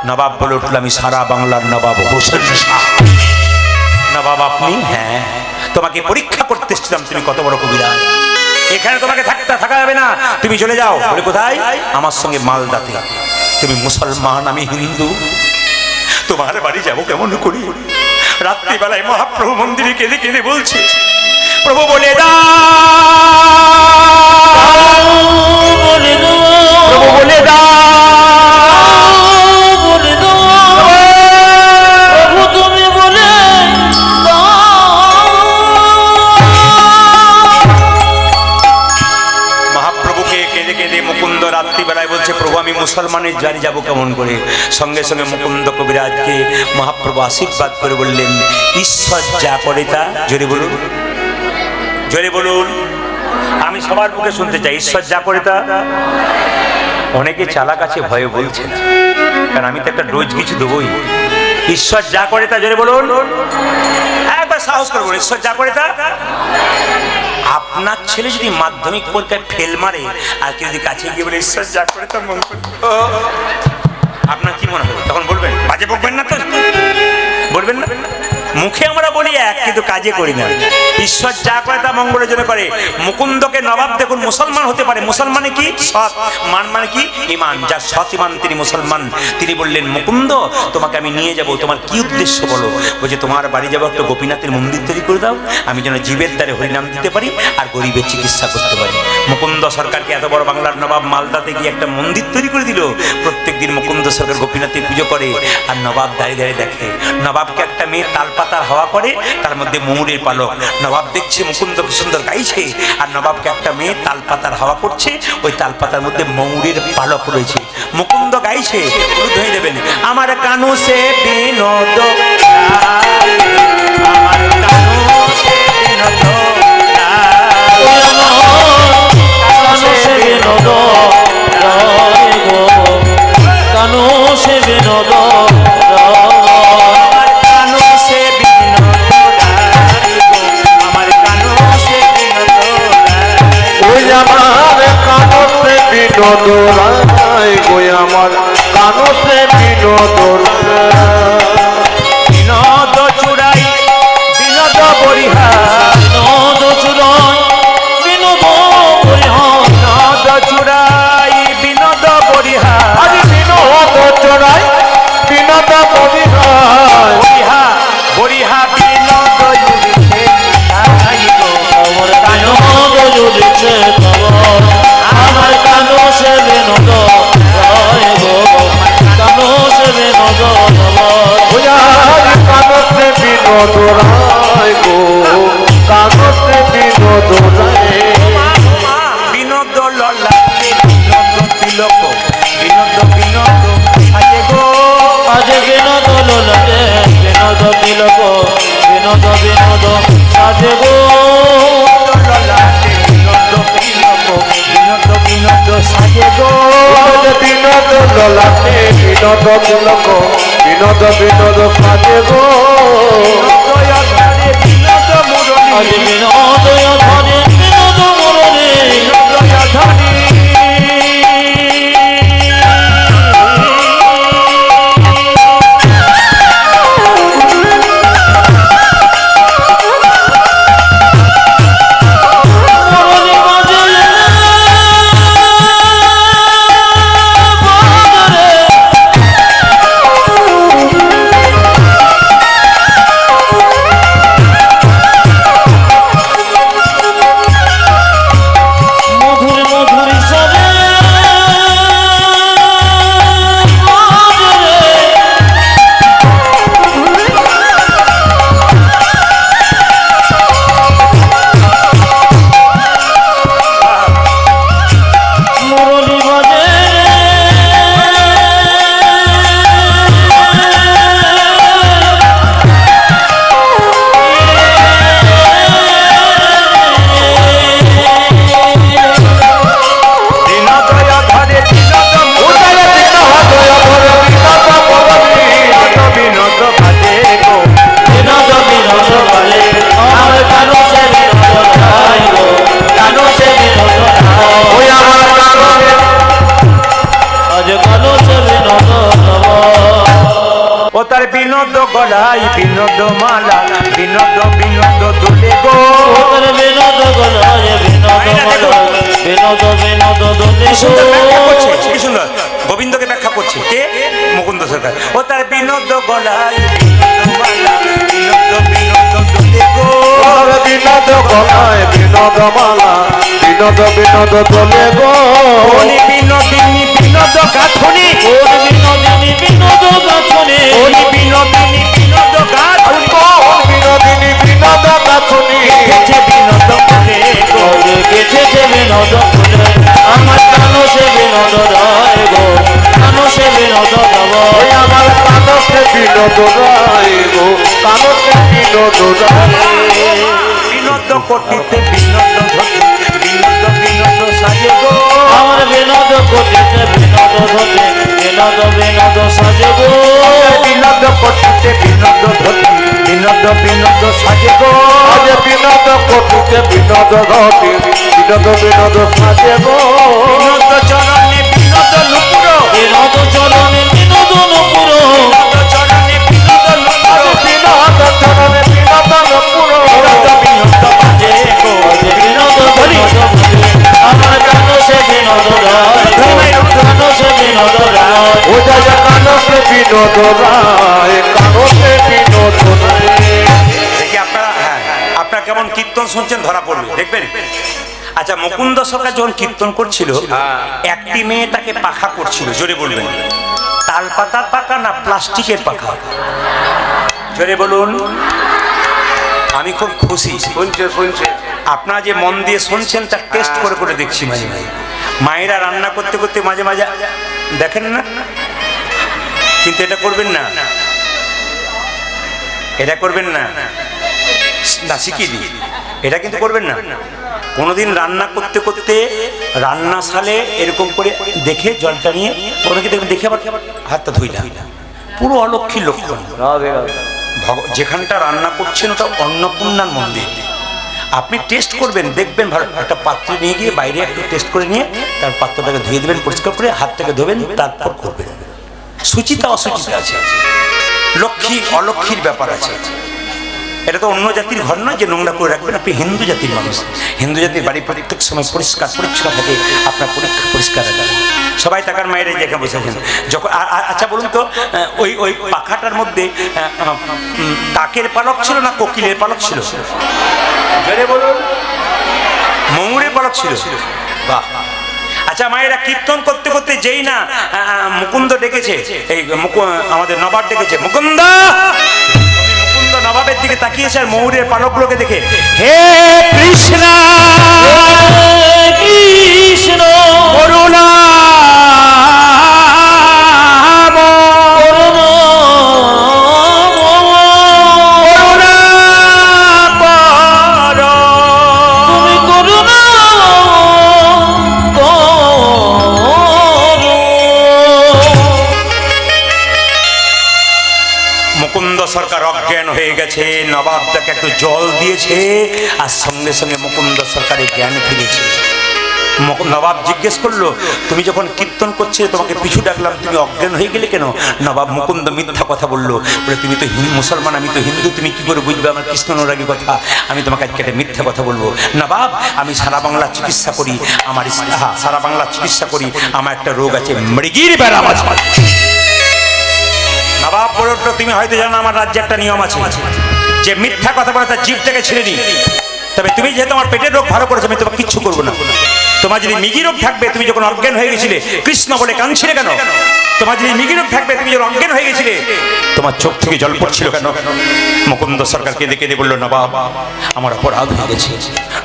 নবাব বলে উঠল, আমি সারা বাংলার নবাব হোসেন শাহ। নবাব আপনি? হ্যাঁ, তোমাকে পরীক্ষা করতে এসেছিলাম, তুমি কত বড় কবিরাজ। এখানে তোমাকে থাকা যাবে না, তুমি চলে যাও। বলে, কোথায়? আমার সঙ্গে মালদাতে। তুমি মুসলমান, আমি হিন্দু, তোমার বাড়ি যাবো কেমন করি? রাত্রিবেলায় মহাপ্রভু মন্দিরে কেঁদে কেঁদে বলছে, প্রভু বলে দাও, প্রভু বলে দাও, মুসলমানের জারি যাব কেমন করে? সঙ্গে সঙ্গে মুকুন্দ কবিরাজকে মহাপ্রভু আশীর্বাদ করে বললেন, ঈশ্বর যা করে তা। জোরে বলুন, জোরে বলুন, আমি সবার মুখে শুনতে চাই, ঈশ্বর যা করে তা। অনেকে চালাক আছে, ভয়ে বলছে না, কারণ আমি তো একটা ডোজ কিছু দেবই। ঈশ্বর যা করে তা, জোরে বলুন, একবার সাহস করবো, ঈশ্বর যা করে তা। আপনার ছেলে যদি মাধ্যমিক পরীক্ষায় ফেল মারে, আর কেউ যদি কাছে গিয়ে বলে ঈশ্বর যা করে তা মন করে, আপনার কি মনে হবে? তখন বলবেন, বাজে বকবেন না তো? বলবেন না? মুখে আমরা বলি এক, কিন্তু কাজে করি না। ঈশ্বর যা করে তা মঙ্গলের জন্য করে। মুকুন্দকে নবাব দেখুন মুসলমান হতে পারে, মুসলমানে কি সৎ, মান মানে কি ইমান, যার সৎ ইমান তিনি মুসলমান। তিনি বললেন মুকুন্দ তোমাকে আমি নিয়ে যাব, তোমার কি উদ্দেশ্য বলো? বলছে তোমার বাড়ি যাবো, একটা গোপীনাথের মন্দির তৈরি করে দাও, আমি যেন জীবের দ্বারে হরিনাম দিতে পারি আর গরিবের চিকিৎসা করতে পারি। মুকুন্দ সরকারকে এত বড় বাংলার নবাব মালদাতে গিয়ে একটা মন্দির তৈরি করে দিল। প্রত্যেক দিন মুকুন্দ সরকার গোপীনাথে পুজো করে, আর নবাব দাঁড়িয়ে দাঁড়িয়ে দেখে। নবাবকে একটা মেয়ে তালপাতার হাওয়া করে, তার মধ্যে ময়ূরের পালক। নবাব দেখছে মুকুন্দ কি সুন্দর গাইছে, আর নবাবকে একটা মেয়ে তালপাতার হাওয়া করছে, ওই তালপাতার মধ্যে ময়ূরের পালক রয়েছে। মুকুন্দ গাইছে, ধরে দেবেন আমার কানু সে বিনোদ, আমার কানু সে বিনোদ, কানু সে বিনোদ, কানু সে বিনোদ, কানু সে বিনোদ, আমার কানু সে বিনোদ, ওই আমার কানতে বিনোদ রায় গো, আমার কানতে বিনোদ বিনোদ চূড়াই বিনোদ বরিহার, বিনোদ চূড়াই বিনোদ বরিহার, বিনোদ চূড়াই বিনোদ বরিহার, আজ বিনোদ চড়াই বিনোদ বরিহার, বরিহা বরিহা বিনোদ জুড়িছে তাই গো, আমার বিনোদ জুড়িছে খবর, আমার কানু সে বিনোদ রায় গো, কানু সে বিনোদ খবর। ওই আজ কানতে বিনোদ রায় গো, কানতে বিনোদ রায়, বিনোদ ললাটে বিনোদ তিলক, বিনোদ বিনোদ সাজে গো, আজ বিনোদ লোলকে বিনোদ তিলক, বিনোদ বিনোদ সাজে গো, ললাটে বিনোদ তিলক, বিনোদ বিনোদ সাজে গো, আজ বিনোদ ললাটে বিনোদ তিলক, বিনোদ বিনোদ সাজে গো, দয়াধারে বিনোদ মুরলী, আজ বিনোদ ধরে বিনোদ মুরলী, দয়াধারে মুরলী বাজে বাজারে, মধুর মধুর সরে বাজারে, মুরলী বাজে বিনোদ দয়াধারে বিনোদ উদয় বিনোদ ধরে বিনোদ বরবী, বিনোদ বাজে গো, বিনোদ বিনোদ বলে আমার কানু সে বিনোদ রায় গো, কানু সে বিনোদ রায়, ওই আমার কানতে আজ কানু সে বিনোদ ও তার বিনোদ গলাই বিনোদ মালা, বিনোদ বিনোদ দুলে গো, তোর বিনোদ গলায় বিনোদ মালা, বিনোদ বিনোদ দোলে কি সুন্দর ব্যাখ্যা করছে, কি সুন্দর গোবিন্দকে ব্যাখ্যা করছে কে? মুকুন্দ সরকার। ও তার বিনোদ গলাই বিনোদ মালা, বিনোদ বিনোদ দুলে গো, বিনোদ গলায় বিনোদ মালা, বিনোদ বিনোদ তোলে গো, ওলি বিনোদিনী বিনোদ গাথনি, ওর বিনোদিনী বিনোদ গাছনে, ওলি বিনোদিনী বিনোদ গাথনি, বিনোদিনী বিনোদ গাথনি, গেছে বিনোদ ফুলে গো, ওরে গেছে বিনোদ ফুলে, আমার কানু সে বিনোদ রায় গো, কানু সে বিনোদ দেব, ওই আমার কানতে বিনোদ রায় গো, কানতে বিনোদ রায়, বিনোদ কোটিতে বিনোদ ধরতে, বিনোদ বিনোদ সাজে গো, আমার বিনোদ কোটিতে বিনোদ ধরে, বিনোদ বিনোদ সাজে গো, বিনোদ কোটিতে বিনোদ ধরতে, বিনোদ বিনোদ সাজে গো, আজ বিনোদ কোটিতে বিনোদ ঘটে, বিনোদ বিনোদ সাজে গো, বিনোদ চরণে বিনোদ নুপুর, বিনোদ চরণে বিনোদ নুপুর, বিনোদ চরণে বিনোদ নুপুর, বিনোদ চরণে বিনোদ রায় কারো সে বিনোদ নাই দেখি আপনারা, হ্যাঁ, আপনারা কেমন কীর্তন শুনছেন ধরা পড়বে, দেখবেন। আচ্ছা, মুকুন্দ সরকার যখন কীর্তন করছিল, একটি মেয়ে তাকে পাখা করছিল, জোরে বলবেন। তাল পাতার পাখা না প্লাস্টিকের পাখা? জোরে বলুন। আমি খুব খুশি, শুনছে আপনারা যে মন দিয়ে শুনছেন তার টেস্ট করে করে দেখছি মাঝে মাঝে। মায়েরা রান্না করতে করতে মাঝে মাঝে দেখেন না, কিন্তু এটা করবেন না, এটা করবেন না, না শিখিয়ে দিই, এটা কিন্তু করবেন না। কোনোদিন রান্না করতে করতে রান্নাশালে এরকম করে দেখে জলটা নিয়ে ওনাকে দেখবেন, দেখে আবার হাতটা ধুইলাম, পুরো অলক্ষীর লক্ষণ। যেখানটা রান্না করছেন ওটা অন্নপূর্ণার মন্দির, আপনি টেস্ট করবেন, দেখবেন ভালো। একটা পাত্র নিয়ে গিয়ে বাইরে একটু টেস্ট করে নিয়ে তার পাত্রটাকে ধুয়ে দেবেন, পরিষ্কার করে হাতটাকে ধোবেন, তারপর করবেন। সুচিতা অসুচিতা আছে, লক্ষ্মী অলক্ষ্মীর ব্যাপার আছে। এটা তো অন্য জাতির ঘর নয় যে নোংরা করে রাখবেন। আপনি হিন্দু জাতির মানুষ, হিন্দু জাতির বাড়ি প্রত্যেক সময় পরিষ্কার পরিচ্ছন্ন থাকে, আপনার পরিষ্কার রাখবেন। সবাই টাকার মায়ের যেখানে বসেছেন যখন। আচ্ছা বলুন তো, ওই ওই পাখাটার মধ্যে কাকের পালক ছিল না কোকিলের পালক ছিল? জোরে বলুন। ময়ূরের পালক ছিল। বাহ। আচ্ছা মায়েরা, কীর্তন করতে করতে যেই না মুকুন্দ ডেকেছে, এই আমাদের নবাব ডেকেছে, মুকুন্দ। মুকুন্দ নবাবের দিকে তাকিয়েছে আর ময়ূরের পালকগুলোকে দেখে, হে কৃষ্ণ কৃষ্ণ করুণা সরকার অজ্ঞান হয়ে গেছে। নবাব তাকে একটু জল দিয়েছে আর সঙ্গে সঙ্গে মুকুন্দ সরকারের জ্ঞান ফিরেছে। নবাব জিজ্ঞেস করলো, তুমি যখন কীর্তন করছিলে তোমাকে পিছু ডাকলাম, তুমি অজ্ঞান হয়ে গেলে কেন? নবাব মুকুন্দ মিথ্যা কথা বললো, বলে তুমি তো মুসলমান, আমি তো হিন্দু, তুমি কি করে বুঝবে আমার কৃষ্ণ অনুরাগী কথা? আমি তোমাকে আজকে একটা মিথ্যা কথা বলবো। নবাব, আমি সারা বাংলা চিকিৎসা করি, আমার সারা বাংলা চিকিৎসা করি, আমার একটা রোগ আছে, মৃগীর ব্যারাম আছে। নবাব বলে উঠলো, তুমি হয়তো জানো আমার রাজ্যে একটা নিয়ম আছে, যে মিথ্যা কথা বলে তার জিভটাকে ছেড়ে দিই। তবে তুমি যেহেতু আমার পেটের রোগ ভালো করেছো, আমি তোমাকে কিচ্ছু করবো না। তোমার যদি মৃগী রোগ থাকবে, তুমি যখন অজ্ঞান হয়ে গেছিলে কৃষ্ণ বলে কাঁদছিলে কেন? তোমার যদি মৃগী রোগ থাকবে, তুমি যখন অজ্ঞান হয়ে গেছিলে তোমার চোখ থেকে জল পড়ছিল কেন? মুকুন্দ সরকারকে দেখে দিয়ে বললো, নবাব আমার অপরাধ হয়ে গেছে।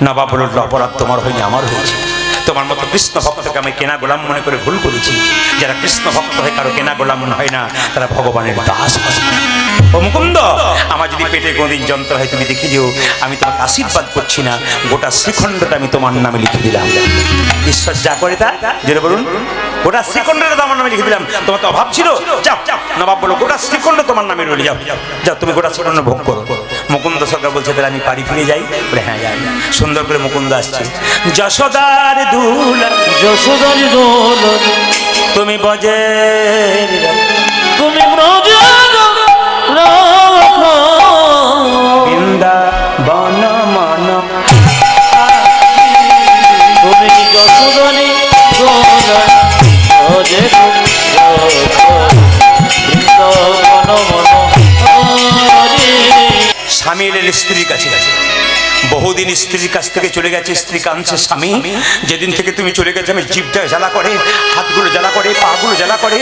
নবাব বলল, অপরাধ তোমার হয়নি, আমার হয়েছে। তোমার মতো কৃষ্ণ ভক্তকে আমি কেনা গোলাম মনে করে ভুল করেছি। যারা কৃষ্ণ ভক্ত হয় কারো কেনা গোলাম হয় না, তারা ভগবানের দাস হয়। ও মুকুন্দ, আমার যদি পেটে কোনদিন যন্ত্র হয় তুমি দেখে যেও, আমি তোমাকে আশীর্বাদ করছি না, গোটা শ্রীখণ্ডটা আমি তোমার নামে লিখে দিলাম। ঈশ্বর যা করে তা, যেটা বলুন, গোটা শ্রীখণ্ডটা আমার নামে লিখে দিলাম। তোমার তো অভাব ছিল, যাও। নবাব বলো, গোটা শ্রীখণ্ড তোমার নামে রইল, যাও যাও, তুমি গোটা শ্রীখণ্ড ভোগ করো। মুকুন্দ সরকার বলছে, তাহলে আমি বাড়ি ফিরে যাই? বলে হ্যাঁ যাই। সুন্দর করে মুকুন্দ আসছে, যশোদার দুলা যশোদার দোল তুমি বজের, তুমি ব্রজ বৃন্দাবন মন, তুমি যশোদারি দোল ব্রজে স্বামী এলেন স্ত্রীর কাছে। বহুদিন স্ত্রীর কাছ থেকে চলে গেছে, স্ত্রী কাঁদছে, স্বামী যেদিন থেকে তুমি চলে গেছে আমি জিভটা জ্বালা করে, হাতগুলো জ্বালা করে, পাগুলো জ্বালা করে,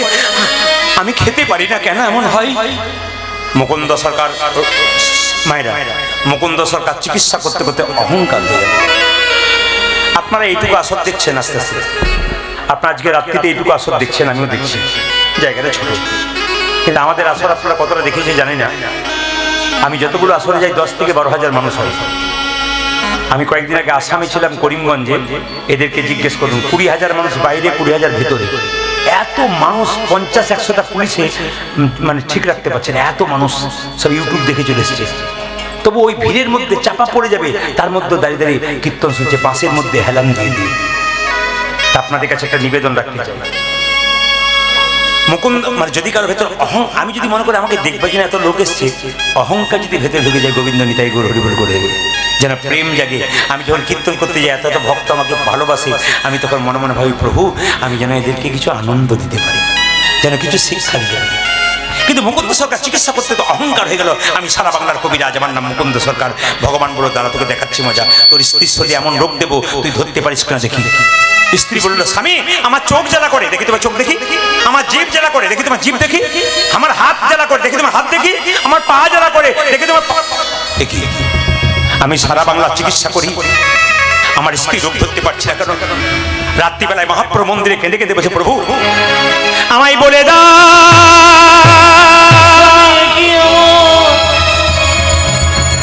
আমি খেতে পারি না, কেন এমন হয়? মুকুন্দ সরকার, মায়েরা, মুকুন্দ সরকার চিকিৎসা করতে করতে অহংকার হয়ে গেল। আপনারা এইটুকু আসর দেখছেন, আস্তে আস্তে আপনার আজকে রাত্রিতে এইটুকু আসর দেখছেন, আমিও দেখছি, জায়গাটা ছোট, কিন্তু আমাদের আসর আপনারা কতটা দেখেছে জানি না। আমি যতগুলো আসরে যাই 10 থেকে 12,000 মানুষ হয়। আমি কয়েকদিন আগে আসামে ছিলাম, করিমগঞ্জে, এদেরকে জিজ্ঞেস করুন, 20,000 মানুষ বাইরে, 20,000 ভেতরে। এত মানুষ, 50-100টা পুলিশে মানে ঠিক রাখতে পারছে না, এত মানুষ সব ইউটিউব দেখে চলে এসেছে। তবু ওই ভিড়ের মধ্যে চাপা পড়ে যাবে, তার মধ্যে দাঁড়িয়ে দাঁড়িয়ে কীর্তন শুনছে, বাঁশের মধ্যে হেলান দিয়ে দিয়ে। তা আপনাদের কাছে একটা নিবেদন রাখতে চাই, মুকুন্দ মানে যদি কারো ভেতর আমি যদি মনে করি আমাকে দেখবার জন্য এত লোক এসছে, অহংকার যদি ভেতরে ঢুকে যায়, গোবিন্দ নিতাই গৌর হরিবল করে দেবে, যেন প্রেম জাগে। আমি যখন কীর্তন করতে যাই, এত এত ভক্ত আমাকে ভালোবাসে, আমি তখন মনে মনে ভাবি, প্রভু আমি যেন এদেরকে কিছু আনন্দ দিতে পারি, যেন কিছু শিক্ষা দিতে পারি। কিন্তু মুকুন্দ সরকার চিকিৎসা করতে তো অহংকার হয়ে গেল। আমি সারা বাংলার কবিরাজ, আমার নাম মুকুন্দ সরকার, ভগবান বলো দাঁড়া তোকে দেখাচ্ছি মজা, তোর স্ত্রীর শরীরে এমন রোগ দেবো তুই ধরতে পারিস কিনা দেখি। স্ত্রী বলল, স্বামী আমার চোখ জ্বালা করে, দেখি তোমার চোখ দেখি, আমার জিভ জ্বালা করে, দেখি তোমার জিভ দেখি, আমার হাত জ্বালা করে, দেখি তোমার হাত দেখি, আমার পা জ্বালা করে, দেখি তোমার পা দেখি। আমি সারা বাংলা চিকিৎসা করি, আমার স্ত্রী রোগ ধরতে পারছে না কেন? রাত্রিবেলায় মহাপ্রভু মন্দিরে কেঁদে কেঁদে বসে, প্রভু আমায় বলে দাও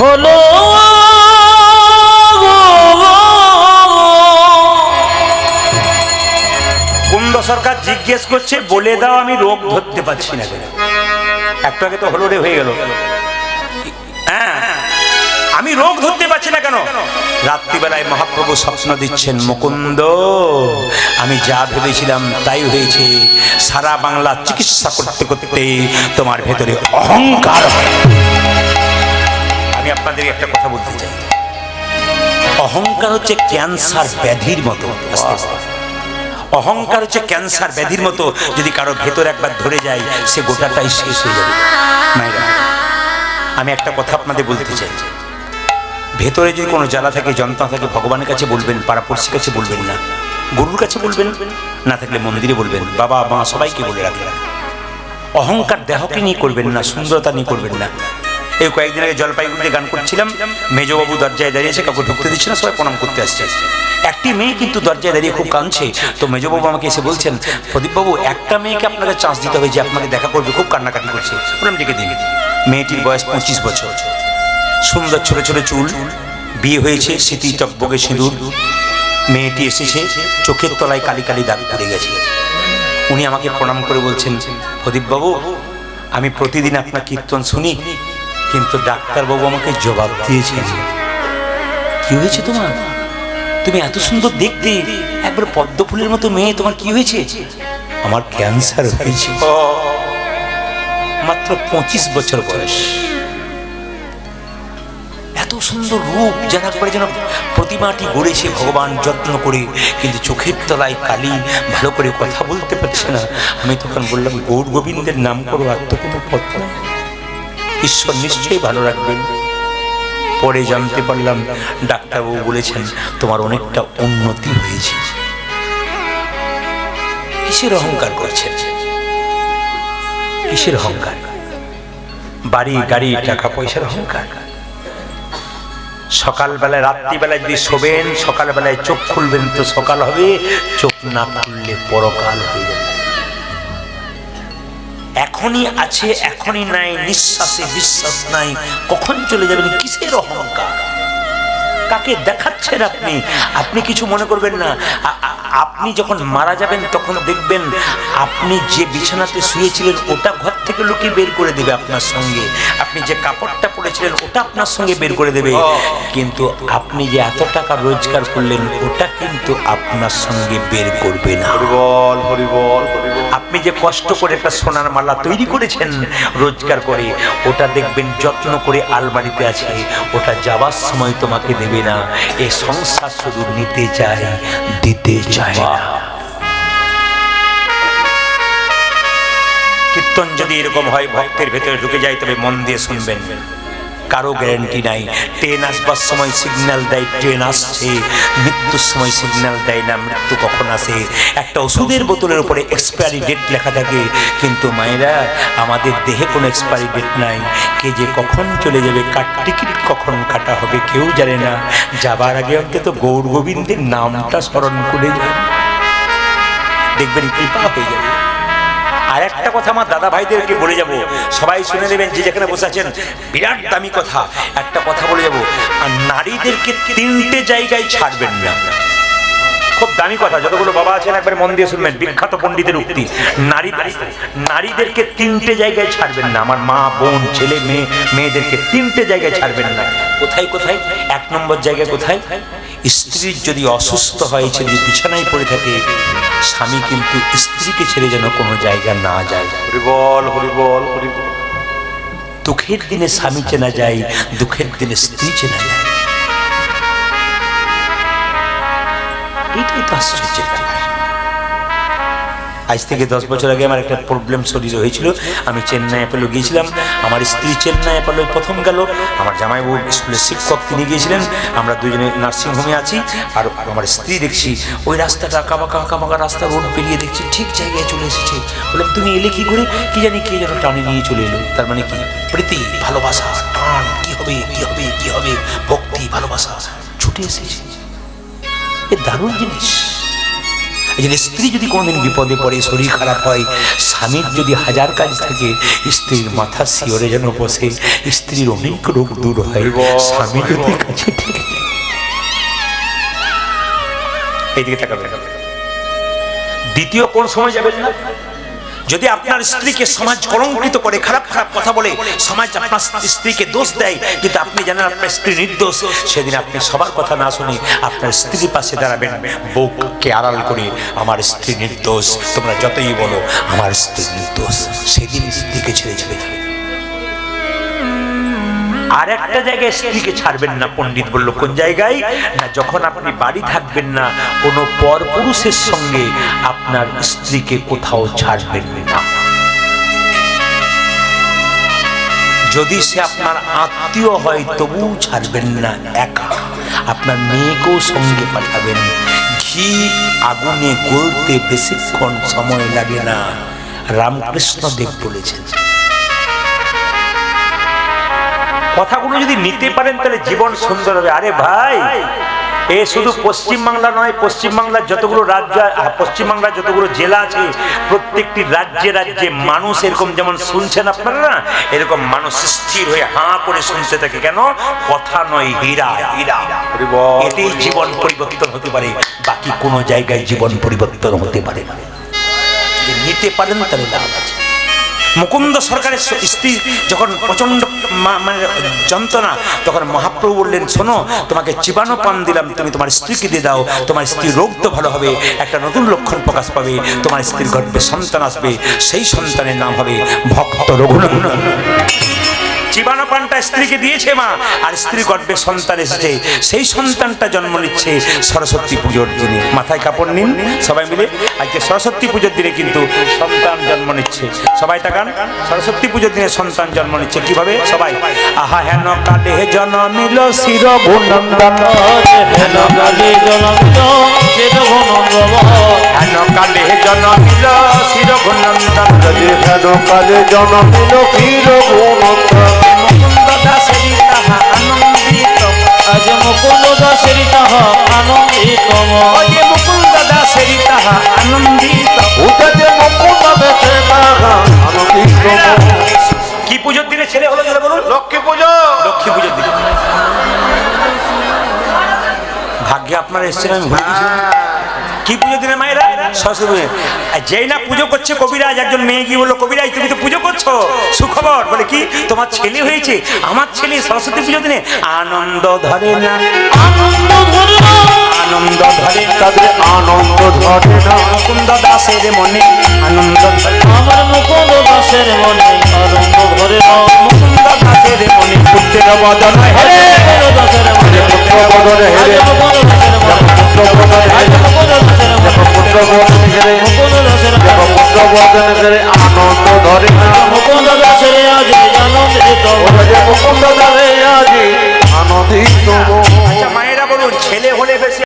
হলো কুন্দ সরকার জিজ্ঞেস করছে, বলে দাও আমি রোগ ধরতে পারছি না কেন? একটু আগে তো হলো রে হয়ে গেল। হ্যাঁ, আমি রোগ ধরতে পারছি না কেন? রাত্রিবেলায় মহাপ্রভু স্বপ্ন দিচ্ছেন, মুকুন্দ আমি যা ভেবেছিলাম তাই হয়েছে। সারা বাংলা চিকিৎসা করতে করতে তোমার ভেতরে অহংকার হয়। আমি আপনাদের একটা কথা বলতে চাই, অহংকার হচ্ছে ক্যান্সার ব্যাধির মতো। অহংকার হচ্ছে ক্যান্সার ব্যাধির মতো, যদি কারো ভেতর একবার ধরে যায় সে গোটাটাই শেষ হয়ে যাবে। মায়েরা, আমি একটা কথা আপনাদের বলতে চাই, ভেতরে যদি কোনো জ্বালা থাকে, যন্ত্রণা থাকে, ভগবানের কাছে বলবেন, পাড়াপড়শির কাছে বলবেন না, গুরুর কাছে বলবেন, না থাকলে মন্দিরে বলবেন, বাবা মা সবাইকে বলে রাখবেন। অহংকার দেহকে নিয়ে করবেন না, সুন্দরতা নিয়ে করবেন না। এই কয়েকদিন আগে জলপাইগুড়িতে গান করছিলাম, মেজবাবু দরজায় দাঁড়িয়েছে, কাউকে ঢুকতে দিচ্ছে না, সবাই প্রণাম করতে আসছে। একটি মেয়ে কিন্তু দরজায় দাঁড়িয়ে খুব কাঁদছে। তো মেজবাবু আমাকে এসে বলছেন, প্রদীপবাবু একটা মেয়েকে আপনাকে চান্স দিতে হবে যে আপনাকে দেখা করবে, খুব কান্নাকাটি করছে। বললাম ডেকে দিন। মেয়েটির বয়স 25 বছর, সুন্দর ছোট ছোট চুল, বিয়ে হয়েছে, স্মৃতি টকবগে সিঁদুর। মেয়েটি এসেছে, চোখের তলায় কালি কালি দাগ পড়ে গেছে। উনি আমাকে প্রণাম করে বলছেন, প্রদীপবাবু আমি প্রতিদিন আপনার কীর্তন শুনি, কিন্তু ডাক্তারবাবু আমাকে জবাব দিয়েছেন। কি হয়েছে তোমার? তুমি এত সুন্দর দেখতে, একবার পদ্ম ফুলের মতো মেয়ে, তোমার কি হয়েছে? আমার ক্যান্সার হয়েছে। মাত্র 25 বছর বয়স, এত সুন্দর রূপ, যেন একবারে যেন প্রতিমাটি গড়েছে ভগবান যত্ন করে, কিন্তু চোখের তলায় কালি, ভালো করে কথা বলতে পারছে না। আমি তখন বললাম, গৌর গোবিন্দের নাম করো, আর তো কোনো পথ নাই, ঈশ্বর নিশ্চয়ই ভালো রাখবেন। পরে জানতে পারলাম ডাক্তারবাবু বলেছেন তোমার অনেকটা উন্নতি হয়েছে। কিসের অহংকার করছেন? কিসের অহংকার? বাড়ি গাড়ি টাকা পয়সার অহংকার। সকালবেলায় রাত্রিবেলায় যদি শোবেন, সকালবেলায় চোখ খুলবেন তো সকাল হবে, চোখ না খুললে পরকাল হয়ে যাবে। এখনই আছে এখনই নাই, নিঃশ্বাসে বিশ্বাস নাই, কখন চলে যাবেন? কিসের অহংকার? কাকে দেখাচ্ছেন আপনি? আপনি কিছু মনে করবেন না। আপনি যখন মারা যাবেন তখন দেখবেন আপনি যে বিছানাতে শুয়েছিলেন ওটা ঘর থেকে লুকিয়ে বের করে দেবে আপনার সঙ্গে, আপনি যে কাপড়টা পরেছিলেন ওটা আপনার সঙ্গে বের করে দেবে, কিন্তু আপনি যে এত টাকা রোজগার করলেন ওটা কিন্তু আপনার সঙ্গে বের করবে না। হরিবল হরিবল হরিবল। আপনি যে কষ্ট করে একটা সোনার মালা তৈরি করেছেন রোজগার করে, ওটা দেখবেন যত্ন করে আলমারিতে আছে, ওটা যাবার সময় তোমাকে দেবে না। এই সংসার শুধু নিতে চায়, দিতে চায় না। কীর্তন যদি এরকম হয়, ভক্তের ভেতরে ঢুকে যায়, তবে মন দিয়ে শুনবেন, কারো গ্যারান্টি নাই। ট্রেন আসবার সময় সিগন্যাল দেয় ট্রেন আসছে, মৃত্যুর সময় সিগন্যাল দেয় না মৃত্যু কখন আসে। একটা ওষুধের বোতলের উপরে এক্সপায়ারি ডেট লেখা থাকে, কিন্তু মায়েরা আমাদের দেহে কোনো এক্সপায়ারি ডেট নাই। কে যে কখন চলে যাবে, কার টিকিট কখন কাটা হবে কেউ জানে না। যাবার আগে অন্তত গৌর গোবিন্দের নামটা স্মরণ করে যান, দেখবেন কৃপা হয়ে যাবে। আর একটা কথা আমার দাদা ভাইদেরকে বলে যাব, সবাই শুনে নেবেন, যে যেখানে বসে আছেন, বিরাট দামি কথা। একটা কথা বলে যাব, আর নারীদেরকে 3টে জায়গায় ছাড়বেন না। খুব দামি কথা, যতগুলো বাবা আছেন একবার মন দিয়ে শুনবেন, বিখ্যাত পণ্ডিতের উক্তি। নারীদেরকে 3টে জায়গায় ছাড়বেন না। আমার মা বোন ছেলে মেয়ে, মেয়েদেরকে 3টে জায়গায় ছাড়বেন না। কোথায় কোথায়? 1 নম্বর জায়গায় কোথায়? স্ত্রীর যদি অসুস্থ হয়, যদি বিছানায় পড়ে থাকে, স্বামী কিন্তু স্ত্রীকে ছেড়ে যেন কোনো জায়গা না যায়। হরিবল হরিবল হরিবল। দুঃখের দিনে স্বামী চেনা যায়, দুঃখের দিনে স্ত্রী চেনা যায়। এটাই তো আশ্চর্যের ব্যাপার। আজ থেকে 10 বছর আগে আমার একটা প্রবলেম শরীরে হয়েছিল, আমি চেন্নাই অ্যাপোলো গিয়েছিলাম, আমার স্ত্রী চেন্নাই অ্যাপোলোয় প্রথম গেল, আমার জামাইবাবু স্কুলের শিক্ষক তিনি গিয়েছিলেন, আমরা দুজনে নার্সিংহোমে আছি, আর আমার স্ত্রী দেখছি ওই রাস্তাটা কামাকা রাস্তা, রোড পেরিয়ে দেখছি ঠিক জায়গায় চলে এসেছে। বললাম তুমি এলে কি করে? কি জানি কে যেন টানে নিয়ে চলে এলো। তার মানে কি? প্রীতি, ভালোবাসা, টান, কি হবে কি হবে কি হবে, ভক্তি, ভালোবাসা ছুটে এসেছে। এ দারুণ জিনিস। এই জন্য স্ত্রী যদি কোনোদিন বিপদে পড়ে, শরীর খারাপ হয়, স্বামীর যদি হাজার কাজ থাকে, স্ত্রীর মাথা শিওরে যেন বসে, স্ত্রীর অনেক রোগ দূর হয় স্বামী যদি কাছে থাকে। এইদিকে তাকাবে। দ্বিতীয় কোন সময় যাবেন না, যদি আপনার স্ত্রীকে সমাজ কলঙ্কিত করে, খারাপ খারাপ কথা বলে, সমাজ আপনার স্ত্রীকে দোষ দেয়, কিন্তু আপনি জানেন আপনার স্ত্রী নির্দোষ, সেদিন আপনি সবার কথা না শুনে আপনার স্ত্রীর পাশে দাঁড়াবেন, বউকে আড়াল করে আমার স্ত্রী নির্দোষ, তোমরা যতই বলো আমার স্ত্রী নির্দোষ, সেদিন স্ত্রীকে ছেড়ে যাবে। আর একটা জায়গায় স্ত্রীকে ছাড়বেন না, পণ্ডিত বলল কোন জায়গায় না, যখন আপনি বাড়ি থাকবেন না, কোনো পরপুরুষের সঙ্গে আপনার স্ত্রীকে কোথাও ছাড়বেন না। যদি সে আপনার আত্মীয় হয় তবু ছাড়বেন না একা, আপনার মেয়েকেও সঙ্গে পাঠাবেন। ঘি আগুনে গলতে বেশিক্ষণ সময় লাগে না, রামকৃষ্ণ দেব বলেছেন। কথাগুলো যদি নিতে পারেন তাহলে জীবন সুন্দর হবে। আরে ভাই, এ শুধু পশ্চিমবাংলা নয়, পশ্চিমবাংলার যতগুলো রাজ্য, পশ্চিমবাংলার যতগুলো জেলা আছে, প্রত্যেকটি রাজ্যে রাজ্যে মানুষ এরকম যেমন শুনছেন আপনারা না, এরকম মানুষ স্থির হয়ে হাঁ করে শুনতে থাকে। কেন? কথা নয়, হীরা, হীরা। এতেই জীবন পরিবর্তন হতে পারে, বাকি কোনো জায়গায় জীবন পরিবর্তন হতে পারে না। যদি নিতে পারেন তাহলে লাভ আছে। মুকুন্দ সরকারের স্ত্রী যখন প্রচন্ড মানে যন্ত্রণা, তখন মহাপ্রভু বললেন শোনো, তোমাকে চিবানো পান দিলাম, তুমি তোমার স্ত্রীকে দিয়ে দাও, তোমার স্ত্রীর রোগ তো ভালো হবে, একটা নতুন লক্ষণ প্রকাশ পাবে, তোমার স্ত্রীর গর্ভে সন্তান আসবে, সেই সন্তানের নাম হবে ভক্ত রঘুনন্দন। চিবানো পানটা স্ত্রীকে দিয়েছে মা, আর স্ত্রী গর্ভে সন্তান এসেছে, সেই সন্তানটা জন্ম নিচ্ছে সরস্বতী পুজোর দিনে। মাথায় কাপড় নিন সবাই মিলে, আজকে সরস্বতী পুজোর দিনে কিন্তু সন্তান জন্ম নিচ্ছে। সবাই তাকান, সরস্বতী পুজোর দিনে সন্তান জন্ম নিচ্ছে কিভাবে? সবাই আহা হেন কালে জনমিল শির গুণন্দন, হেন কালে জনমিল শির গুণন্দন, হেন কালে জনমিল শির গুণন্দন, হেন কালে জনমিল শির গুণন্দন, মুকুন্দ দাসেরি তাহা আনন্দিত, আজ মুকুন্দ দাসেরি তাহা আনন্দিত, ওই মুকুন্দ দাসেরি তাহা আনন্দিত। উঠেছে মুকুন্দ দাসের তাহা আনন্দিত। কি পুজোর দিনে ছেলে হলো যারা বলুন? লক্ষ্মী পুজো। লক্ষ্মী পুজোর দিনে। ভাগ্যে আপনারা এসেছেন, আমি ভুলে গেছিলাম। কি পুজো দিনে মায়েরা? সরস্বতী পুজো। যেই না পুজো করছে কবিরাজ, একজন মেয়ে গিয়ে বললো কবিরাজ তুমি তো পুজো করছো, সুখবর। বলে কি? তোমার ছেলে হয়েছে। আমার ছেলে সরস্বতী পুজো দিনে আনন্দ ধরে না, আনন্দ ধরে না, আনন্দ ধরে না, তাদের আনন্দ ধরে না। মুকুন্দ দাসের মনে আনন্দ ধরে না, আমার মুকুন্দ দাসের মনে আনন্দ ধরে না, মুকুন্দ দাসের মনে পুত্রের বদন হেরে, মুকুন্দ দাসের মনে পুত্র বদনে হেরে, মুকুন্দ দাসের মনে পুত্র বদনে হেরে, মুকুন্দ দাসের মনে পুত্র বদনে হেরে, মুকুন্দ দাসের পুত্র বদনে হেরে আনন্দ ধরে না।